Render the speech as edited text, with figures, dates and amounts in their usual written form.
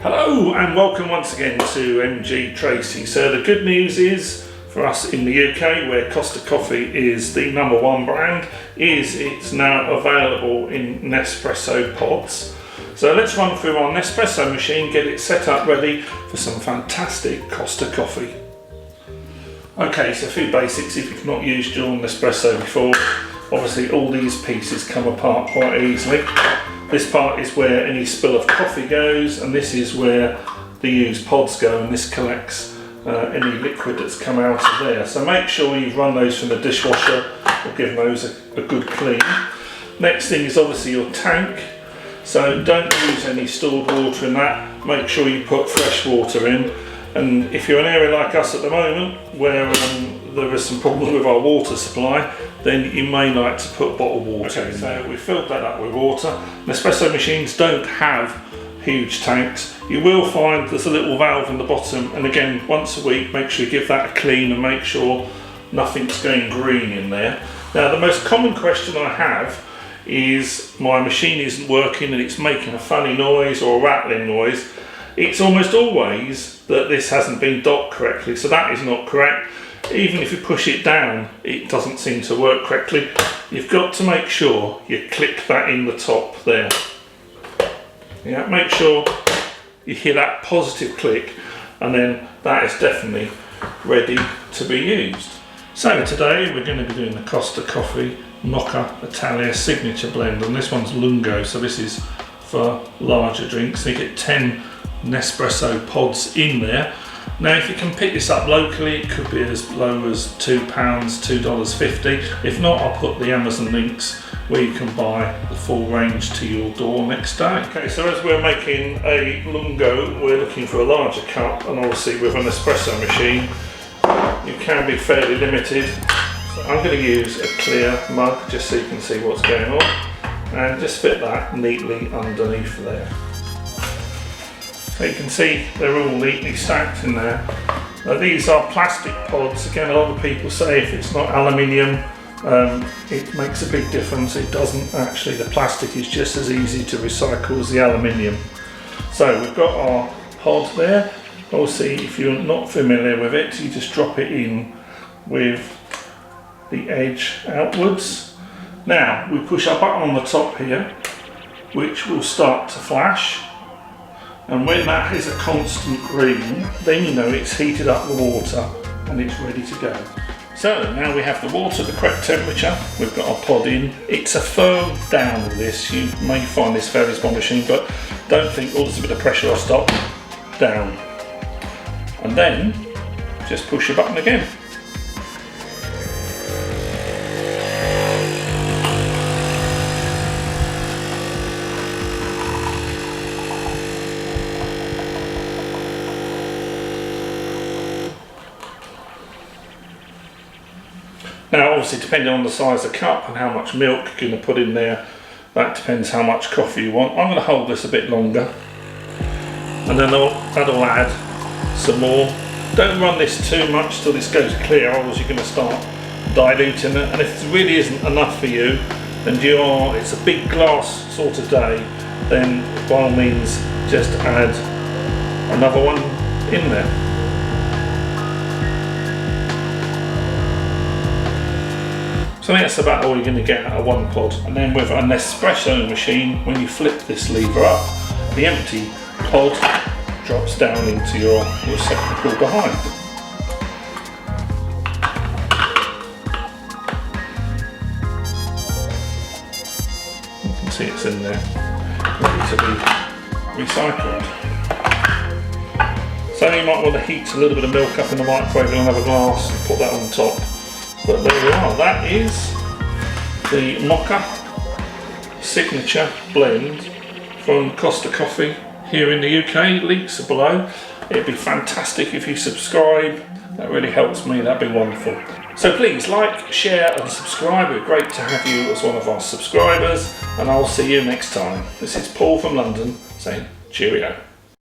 Hello and welcome once again to MGTracey. So the good news is for us in the UK, where Costa coffee is the #1 brand, is it's now available in Nespresso pods. So let's run through our Nespresso machine, get it set up ready for some fantastic Costa coffee. Okay, so a few basics if you've not used your Nespresso before. Obviously all these pieces come apart quite easily. This part is where any spill of coffee goes, and this is where the used pods go, and this collects any liquid that's come out of there. So make sure you've run those from the dishwasher or give those a good clean. Next thing is obviously your tank. So don't use any stored water in that. Make sure you put fresh water in. And if you're in an area like us at the moment, where there is some problems with our water supply, then you may like to put bottled water in. So we filled that up with water. Nespresso machines don't have huge tanks. You will find there's a little valve in the bottom, and again, once a week, make sure you give that a clean and make sure nothing's going green in there. Now, the most common question I have is my machine isn't working and it's making a funny noise or a rattling noise. It's almost always that this hasn't been docked correctly, so that is not correct. Even if you push it down, it doesn't seem to work correctly. You've got to make sure you click that in the top there. Yeah, make sure you hear that positive click, and then that is definitely ready to be used. So today we're going to be doing the Costa Coffee Mocha Italia Signature Blend, and this one's Lungo, so this is for larger drinks. So you get 10 Nespresso pods in there. Now if you can pick this up locally, it could be as low as £2, $2.50. If not, I'll put the Amazon links where you can buy the full range to your door next day. Okay, so as we're making a Lungo, we're looking for a larger cup, and obviously with an espresso machine, you can be fairly limited. So I'm going to use a clear mug just so you can see what's going on, and just fit that neatly underneath there. So you can see they're all neatly stacked in there. Now these are plastic pods. Again, a lot of people say if it's not aluminium, it makes a big difference. It doesn't actually. The plastic is just as easy to recycle as the aluminium. So we've got our pod there. Obviously, if you're not familiar with it, you just drop it in with the edge outwards. Now we push our button on the top here, which will start to flash. And when that is a constant green, then you know it's heated up the water and it's ready to go. So now we have the water at the correct temperature. We've got our pod in. It's a firm down with this. You may find this fairly astonishing, but don't think, oh, there's a bit of pressure, I'll stop. Down. And then just push your button again. Now obviously depending on the size of the cup and how much milk you're going to put in there, that depends how much coffee you want. I'm going to hold this a bit longer, and then that'll add some more. Don't run this too much till this goes clear, otherwise you're going to start diluting it, and if it really isn't enough for you and it's a big glass sort of day, then by all means just add another one in there. So that's about all you're going to get out of one pod. And then with a Nespresso machine, when you flip this lever up, the empty pod drops down into your receptacle behind. You can see it's in there, ready to be recycled. So you might want to heat a little bit of milk up in the microwave in another glass and put that on top. But there we are, that is the Mocha Signature Blend from Costa Coffee here in the UK. Links are below. It'd be fantastic if you subscribe. That really helps me, that'd be wonderful. So please like, share and subscribe. It'd be great to have you as one of our subscribers, and I'll see you next time. This is Paul from London saying cheerio.